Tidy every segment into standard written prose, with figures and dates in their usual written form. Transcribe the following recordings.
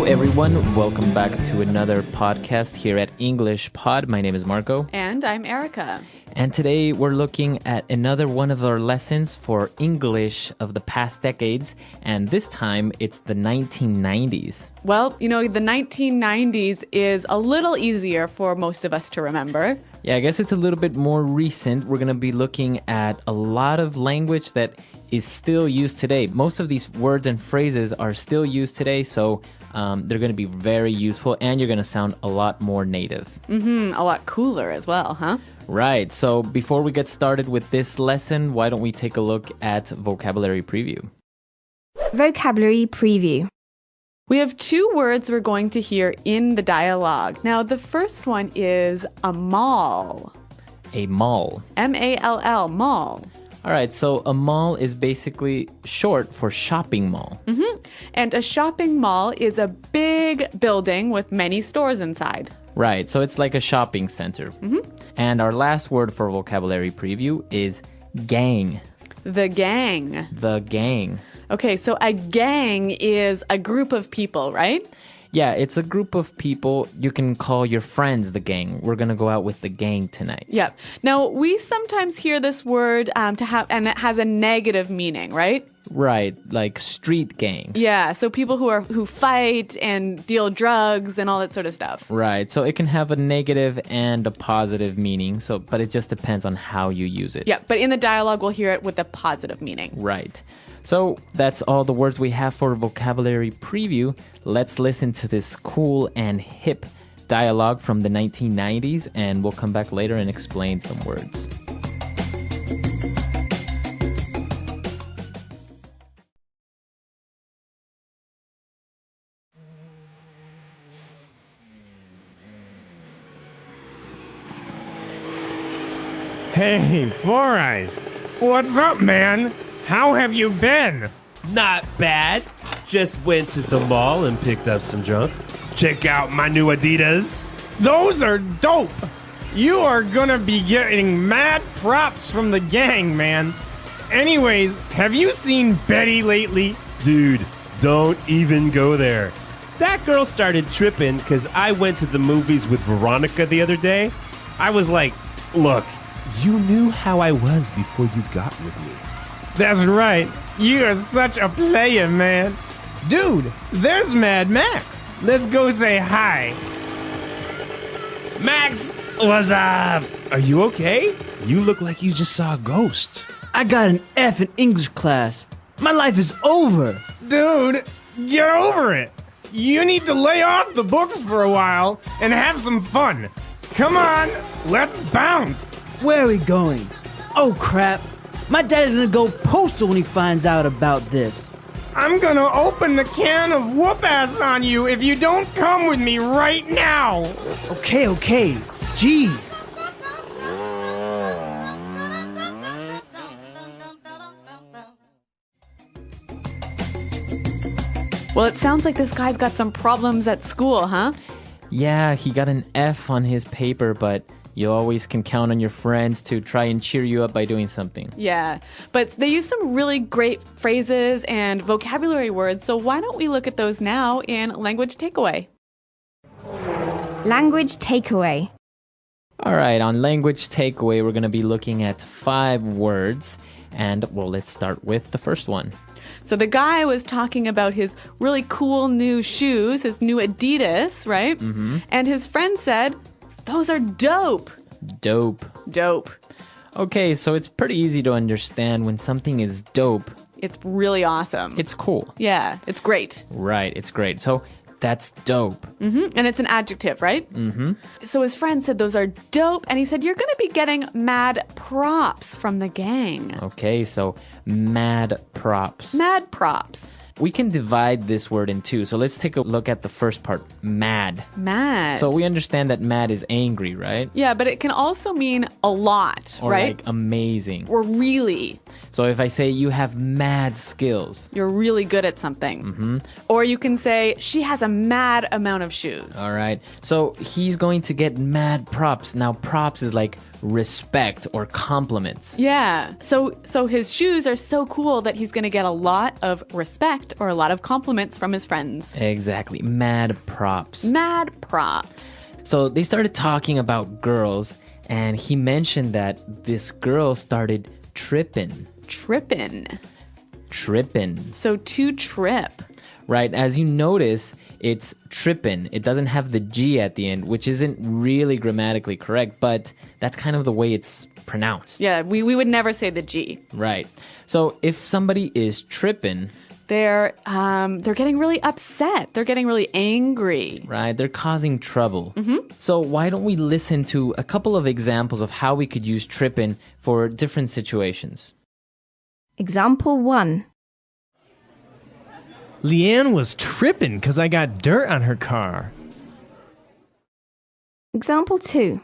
everyone. Welcome back to another podcast here at English Pod. My name is Marco. And I'm Erica. And today we're looking at another one of our lessons for English of the past decades. And this time it's the 1990s. Well, the 1990s is a little easier for most of us to remember. Yeah, I guess it's a little bit more recent. We're going to be looking at a lot of language that is still used today. Most of these words and phrases are still used today, so they're going to be very useful, and you're going to sound a lot more native. A lot cooler as well, huh? Right. So before we get started with this lesson, why don't we take a look at vocabulary preview? Vocabulary preview. We have two words we're going to hear in the dialogue. Now, the first one is a mall. A mall. M-A-L-L, mall. All right, so a mall is basically short for shopping mall. And a shopping mall is a big building with many stores inside. Right, so it's like a shopping center. And our last word for vocabulary preview is gang. The gang. The gang. Okay, so a gang is a group of people, right? Yeah, it's a group of people. You can call your friends the gang. We're going to go out with the gang tonight. Yep. Now, we sometimes hear this word and it has a negative meaning, right? Right, like street gangs. Yeah, so people who fight and deal drugs and all that sort of stuff. Right, so it can have a negative and a positive meaning, but it just depends on how you use it. Yeah, but in the dialogue, we'll hear it with a positive meaning. Right. So that's all the words we have for vocabulary preview. Let's listen to this cool and hip dialogue from the 1990s, and we'll come back later and explain some words. Hey, Four Eyes. What's up, man? How have you been? Not bad. Just went to the mall and picked up some junk. Check out my new Adidas. Those are dope. You are gonna be getting mad props from the gang, man. Anyways, have you seen Betty lately? Dude, don't even go there. That girl started tripping because I went to the movies with Veronica the other day. I was like, look, you knew how I was before you got with me. That's right. You are such a player, man. Dude, there's Mad Max. Let's go say hi. Max, what's up? Are you okay? You look like you just saw a ghost. I got an F in English class. My life is over. Dude, get over it. You need to lay off the books for a while and have some fun. Come on, let's bounce. Where are we going? Oh, crap. My daddy's gonna go postal when he finds out about this. I'm gonna open the can of whoop-ass on you if you don't come with me right now. Okay. Jeez. Well, it sounds like this guy's got some problems at school, huh? Yeah, he got an F on his paper, but you always can count on your friends to try and cheer you up by doing something. Yeah, but they use some really great phrases and vocabulary words, so why don't we look at those now in Language Takeaway? Language takeaway. All right, on Language Takeaway, we're going to be looking at 5 words. And, well, let's start with the first one. So the guy was talking about his really cool new shoes, his new Adidas, right? And his friend said, those are dope. Dope. Dope. Okay, so it's pretty easy to understand when something is dope. It's really awesome. It's cool. Yeah, it's great. Right, it's great. So that's dope. And it's an adjective, right? So his friend said those are dope, and he said, you're going to be getting mad props from the gang. Okay, so mad props. Mad props. We can divide this word in two. So let's take a look at the first part, mad. Mad. So we understand that mad is angry, right? Yeah, but it can also mean a lot, Or right? like amazing. Or really. So if I say you have mad skills. You're really good at something. Or you can say she has a mad amount of shoes. All right. So he's going to get mad props. Now props is like respect or compliments. Yeah. So his shoes are so cool that he's going to get a lot of respect respect or a lot of compliments from his friends. Exactly. Mad props. Mad props. So they started talking about girls, and he mentioned that this girl started tripping. Trippin'. Tripping. So to trip. Right. As you notice, it's trippin'. It doesn't have the G at the end, which isn't really grammatically correct, but that's kind of the way it's pronounced. Yeah, we would never say the G. Right. So if somebody is tripping, They're getting really upset. They're getting really angry. right, they're causing trouble. So why don't we listen to a couple of examples of how we could use trippin' for different situations? Example 1. Leanne was tripping because I got dirt on her car. Example 2.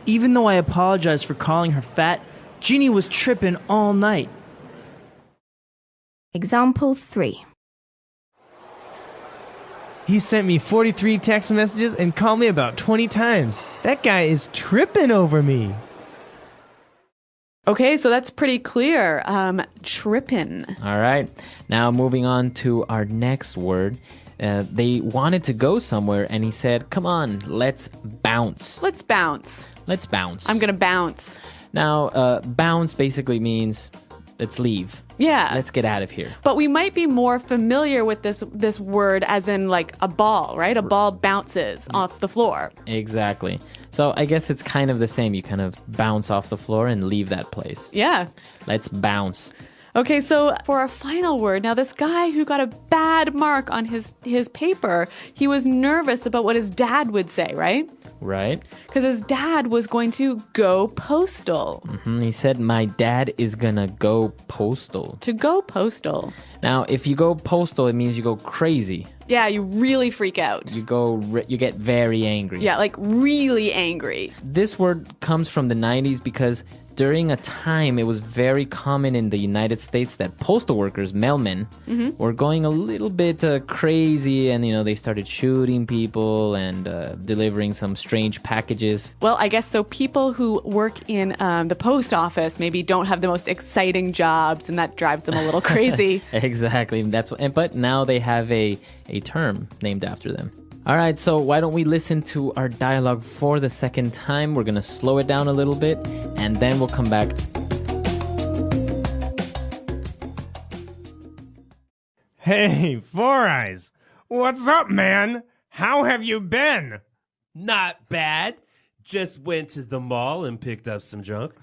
Even though I apologized for calling her fat, Jeannie was tripping all night. Example 3. He sent me 43 text messages and called me about 20 times. That guy is tripping over me. Okay, so that's pretty clear. Trippin'. All right. Now moving on to our next word. They wanted to go somewhere, and he said, come on, let's bounce. Let's bounce. Let's bounce. I'm gonna bounce. Now, bounce basically means let's leave. Yeah. Let's get out of here. But we might be more familiar with this word as in like a ball, right? A ball bounces off the floor. Exactly. So I guess it's kind of the same. You kind of bounce off the floor and leave that place. Yeah. Let's bounce. Okay, so for our final word, now this guy who got a bad mark on his paper, he was nervous about what his dad would say, right? Right? Because his dad was going to go postal. He said, my dad is gonna go postal. To go postal. Now, if you go postal, it means you go crazy. Yeah, you really freak out. You get very angry. Yeah, like really angry. This word comes from the 90s because during a time it was very common in the United States that postal workers, mailmen, were going a little bit crazy, and they started shooting people and delivering some strange packages. Well, I guess so people who work in the post office maybe don't have the most exciting jobs, and that drives them a little crazy. Exactly. But now they have a term named after them. All right, so why don't we listen to our dialogue for the second time? We're going to slow it down a little bit, and then we'll come back. Hey, Four Eyes. What's up, man? How have you been? Not bad. Just went to the mall and picked up some junk.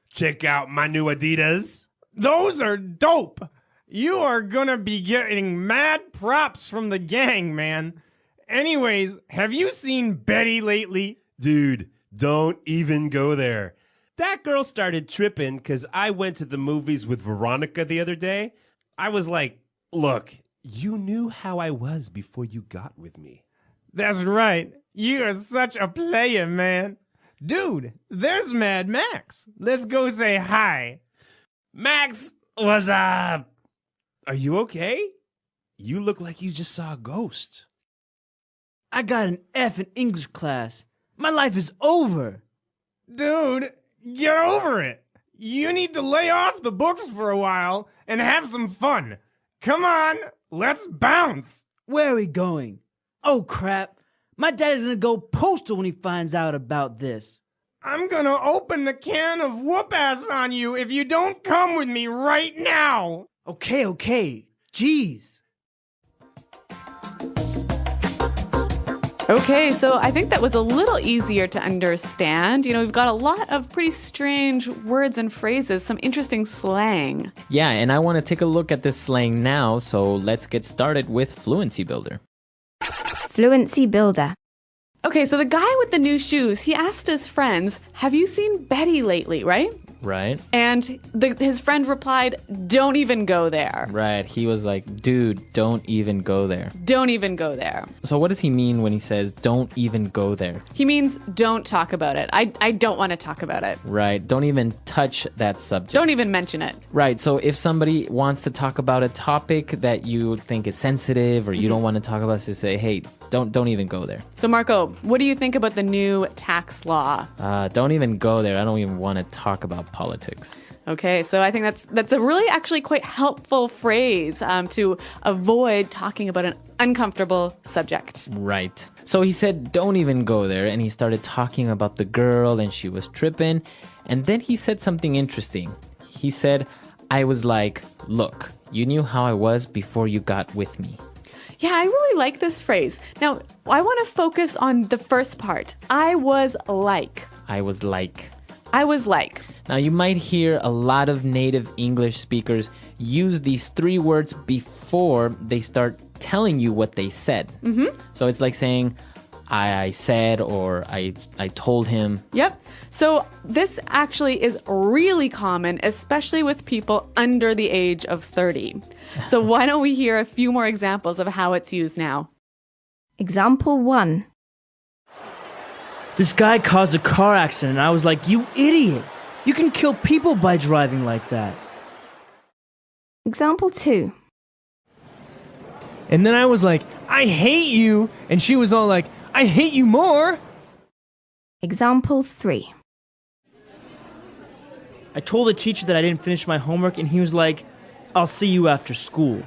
Check out my new Adidas. Those are dope. You are gonna be getting mad props from the gang, man. Anyways, have you seen Betty lately? Dude, don't even go there. That girl started tripping because I went to the movies with Veronica the other day. I was like, look, you knew how I was before you got with me. That's right. You are such a player, man. Dude, there's Mad Max. Let's go say hi. Max, what's up? Are you okay? You look like you just saw a ghost. I got an F in English class. My life is over. Dude, get over it. You need to lay off the books for a while and have some fun. Come on, let's bounce. Where are we going? Oh, crap. My dad is going to go postal when he finds out about this. I'm gonna open the can of whoop-ass on you if you don't come with me right now. Okay. Jeez. Okay, so I think that was a little easier to understand. We've got a lot of pretty strange words and phrases, some interesting slang. Yeah, and I want to take a look at this slang now, so let's get started with Fluency Builder. Fluency Builder. Okay, so the guy with the new shoes, he asked his friends, have you seen Betty lately, right? Right? And his friend replied, don't even go there. Right. He was like, dude, don't even go there. Don't even go there. So what does he mean when he says, don't even go there? He means don't talk about it. I don't want to talk about it. Right. Don't even touch that subject. Don't even mention it. Right. So if somebody wants to talk about a topic that you think is sensitive or you don't want to talk about, just say, hey, don't even go there. So Marco, what do you think about the new tax law? Don't even go there. I don't even want to talk about politics. Okay, so I think that's a really actually quite helpful phrase to avoid talking about an uncomfortable subject. Right. So he said, don't even go there. And he started talking about the girl and she was tripping. And then he said something interesting. He said, I was like, look, you knew how I was before you got with me. Yeah, I really like this phrase. Now, I want to focus on the first part. I was like. I was like. I was like. Now, you might hear a lot of native English speakers use these three words before they start telling you what they said. Mm-hmm. So it's like saying, I said, or I told him. Yep. So this actually is really common, especially with people under the age of 30. So why don't we hear a few more examples of how it's used now? Example 1. This guy caused a car accident, and I was like, you idiot! You can kill people by driving like that. Example 2. And then I was like, I hate you. And she was all like, I hate you more. Example 3. I told the teacher that I didn't finish my homework, and he was like, I'll see you after school.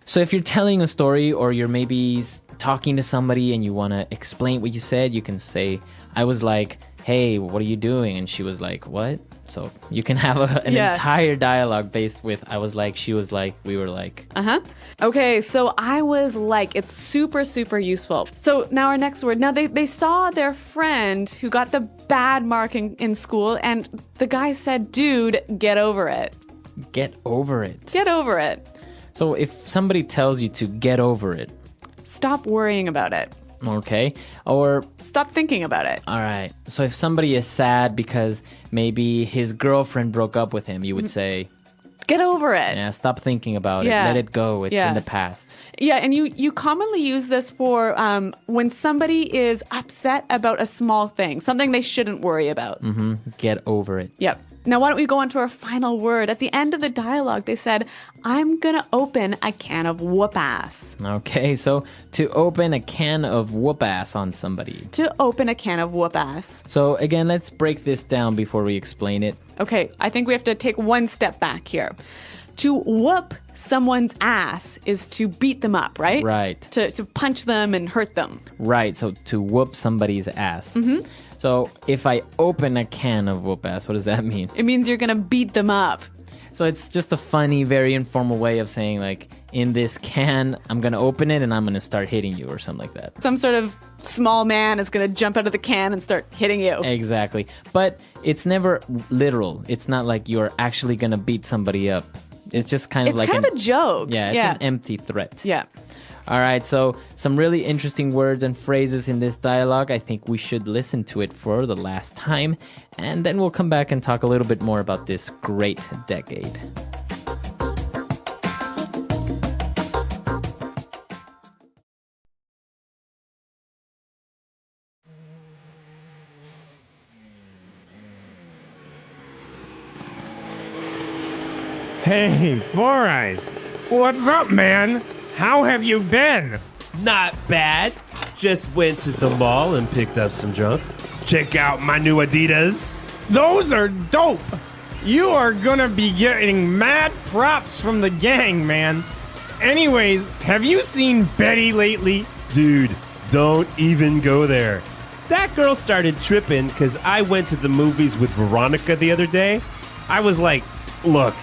So if you're telling a story or you're maybe talking to somebody and you want to explain what you said, you can say, I was like, hey, what are you doing? And she was like, what? So you can have an entire dialogue based with I was like, she was like, we were like. Uh-huh. Okay, so I was like, it's super, super useful. So now our next word. Now they saw their friend who got the bad mark in school, and the guy said, dude, get over it. Get over it. Get over it. So if somebody tells you to get over it. Stop worrying about it. Okay. Or stop thinking about it. All right. So if somebody is sad because maybe his girlfriend broke up with him, you would say, get over it. Yeah, stop thinking about it. Let it go. It's in the past. Yeah, and you commonly use this for when somebody is upset about a small thing, something they shouldn't worry about. Mm-hmm. Get over it. Yep. Now, why don't we go on to our final word? At the end of the dialogue, they said, I'm going to open a can of whoop ass. Okay, so to open a can of whoop ass on somebody. To open a can of whoop ass. So again, let's break this down before we explain it. Okay, I think we have to take one step back here. To whoop someone's ass is to beat them up, right? Right. To punch them and hurt them. Right, so to whoop somebody's ass. Mm-hmm. So if I open a can of whoop ass, what does that mean? It means you're going to beat them up. So it's just a funny, very informal way of saying, like, in this can, I'm going to open it and I'm going to start hitting you or something like that. Some sort of small man is going to jump out of the can and start hitting you. Exactly. But it's never literal. It's not like you're actually going to beat somebody up. It's just kind of it's like kind of a joke. Yeah, it's an empty threat. Yeah. All right, so some really interesting words and phrases in this dialogue. I think we should listen to it for the last time, and then we'll come back and talk a little bit more about this great decade. Hey, Four Eyes. What's up, man? How have you been? Not bad. Just went to the mall and picked up some junk. Check out my new Adidas. Those are dope. You are gonna be getting mad props from the gang, man. Anyways, have you seen Betty lately? Dude, don't even go there. That girl started tripping because I went to the movies with Veronica the other day. I was like, look,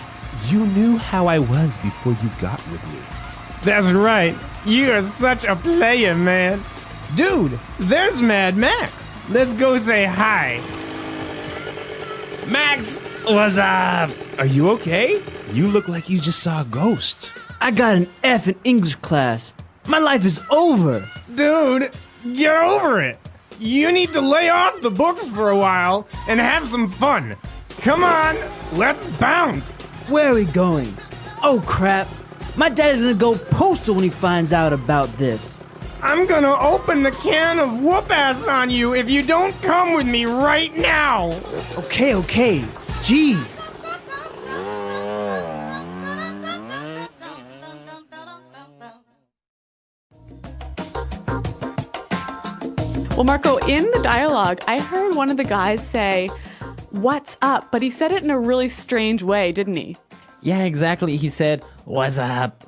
you knew how I was before you got with me. That's right. You are such a player, man. Dude, there's Mad Max. Let's go say hi. Max, what's up? Are you okay? You look like you just saw a ghost. I got an F in English class. My life is over. Dude, get over it. You need to lay off the books for a while and have some fun. Come on, let's bounce. Where are we going? Oh, crap. My dad is gonna go postal when he finds out about this. I'm gonna open the can of whoop ass on you if you don't come with me right now. Okay. Jeez. Well, Marco, in the dialogue, I heard one of the guys say, what's up, but he said it in a really strange way, didn't he? Yeah, exactly. He said, "What's up?"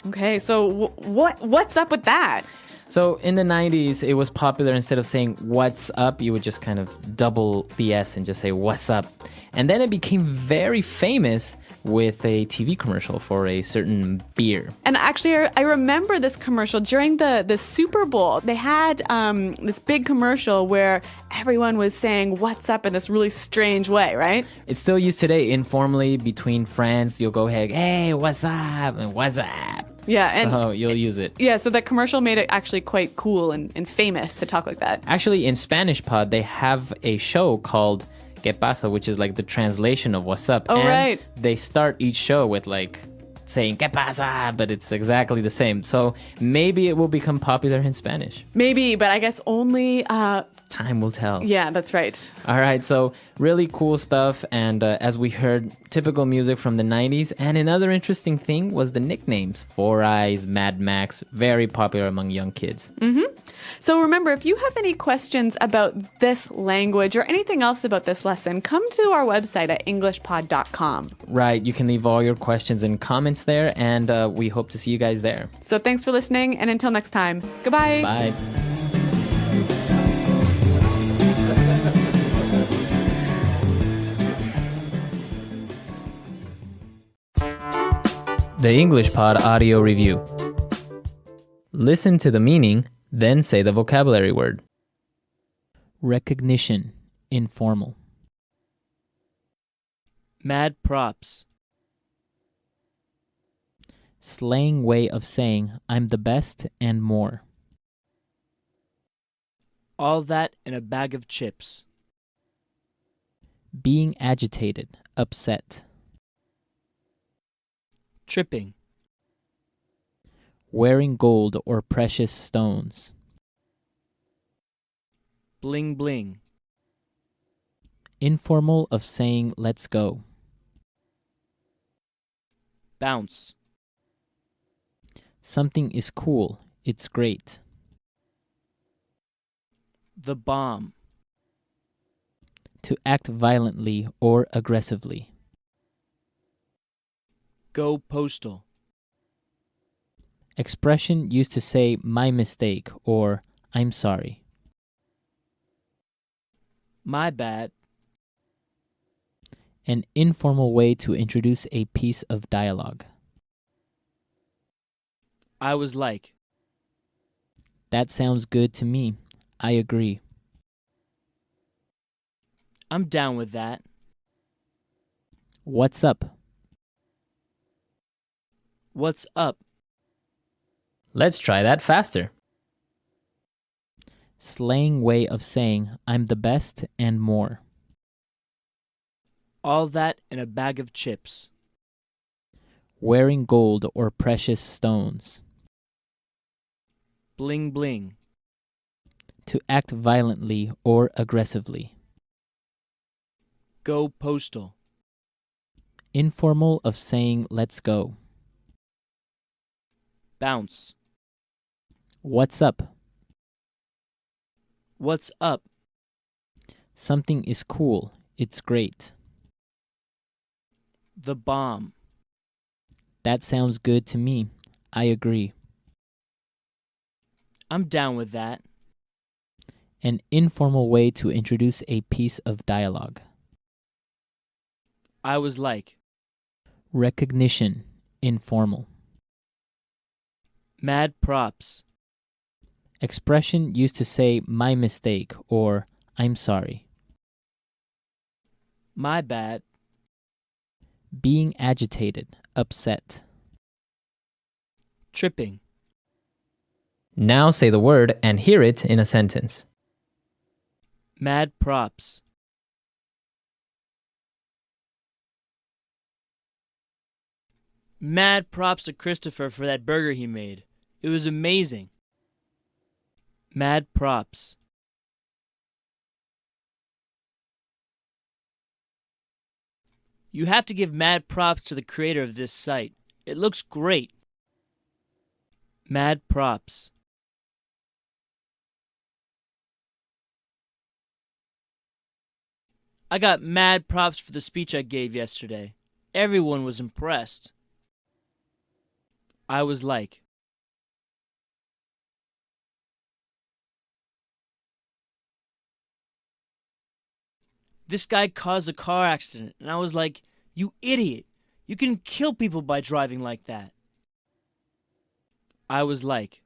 Okay, so what's up with that? So in the 90s, it was popular instead of saying "what's up," you would just kind of double the S and just say "what's up." And then it became very famous with a TV commercial for a certain beer. And actually, I remember this commercial during the Super Bowl. They had this big commercial where everyone was saying "what's up" in this really strange way, right? It's still used today informally between friends. You'll go, "Hey, what's up?" and "what's up?" Yeah, and So you'll use it. yeah, so that commercial made it actually quite cool and famous to talk like that. Actually, in Spanish Pod, they have a show called "Que pasa," which is like the translation of "what's up." Oh, and right. They start each show with like saying "Que pasa," but it's exactly the same. So maybe it will become popular in Spanish. Maybe, but I guess only, Time will tell. yeah, that's right. All right, so really cool stuff. And as we heard, typical music from the 90s. And another interesting thing was the nicknames. Four Eyes, Mad Max, very popular among young kids. So remember, if you have any questions about this language or anything else about this lesson, come to our website at englishpod.com. Right, you can leave all your questions and comments there. And we hope to see you guys there. So thanks for listening, and until next time, goodbye. Bye. The English Pod Audio Review. Listen to the meaning, then say the vocabulary word. Recognition, informal. Mad props. Slang way of saying I'm the best and more. All that in a bag of chips. Being agitated, upset. Tripping. Wearing gold or precious stones. Bling bling. Informal of saying let's go. Bounce. Something is cool, it's great. The bomb. To act violently or aggressively. Go postal. Expression used to say my mistake or I'm sorry. My bad. An informal way to introduce a piece of dialogue. I was like. That sounds good to me. I agree. I'm down with that. What's up? What's up? Let's try that faster. Slang way of saying I'm the best and more. All that in a bag of chips. Wearing gold or precious stones. Bling bling. To act violently or aggressively. Go postal. Informal of saying let's go. Bounce. What's up? What's up? Something is cool. It's great. The bomb. That sounds good to me. I agree. I'm down with that. An informal way to introduce a piece of dialogue. I was like. Recognition, informal. Mad props. Expression used to say my mistake or I'm sorry. My bad. Being agitated, upset. Tripping. Now say the word and hear it in a sentence. Mad props. Mad props to Christopher for that burger he made. It was amazing. Mad props. You have to give mad props to the creator of this site. It looks great. Mad props. I got mad props for the speech I gave yesterday. Everyone was impressed. I was like, this guy caused a car accident, and I was like, you idiot. You can kill people by driving like that. I was like,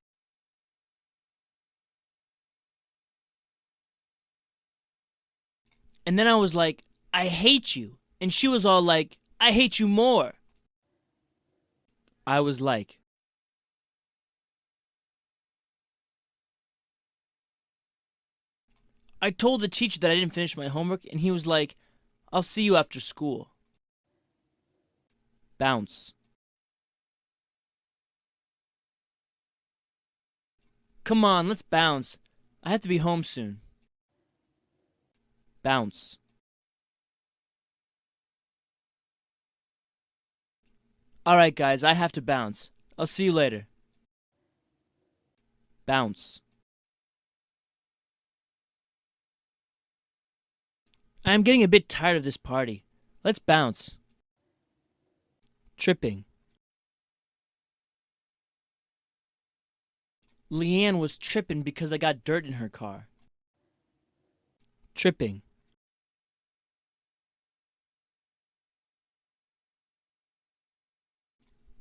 and then I was like, I hate you. And she was all like, I hate you more. I was like, I told the teacher that I didn't finish my homework, and he was like, I'll see you after school. Bounce. Come on, let's bounce. I have to be home soon. Bounce. Alright, guys, I have to bounce. I'll see you later. Bounce. I am getting a bit tired of this party. Let's bounce. Tripping. Leanne was tripping because I got dirt in her car. Tripping.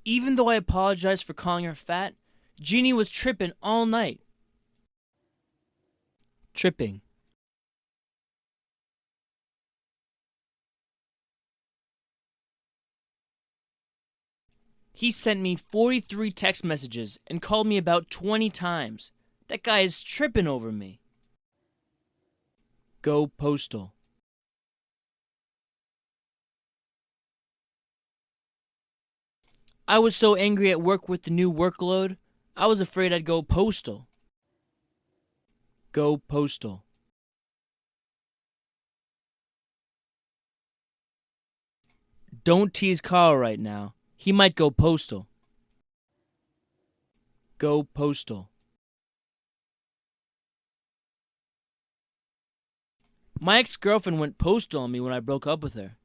Even though I apologized for calling her fat, Jeannie was tripping all night. Tripping. He sent me 43 text messages and called me about 20 times. That guy is tripping over me. Go postal. I was so angry at work with the new workload, I was afraid I'd go postal. Go postal. Don't tease Carl right now. He might go postal. Go postal. My ex-girlfriend went postal on me when I broke up with her.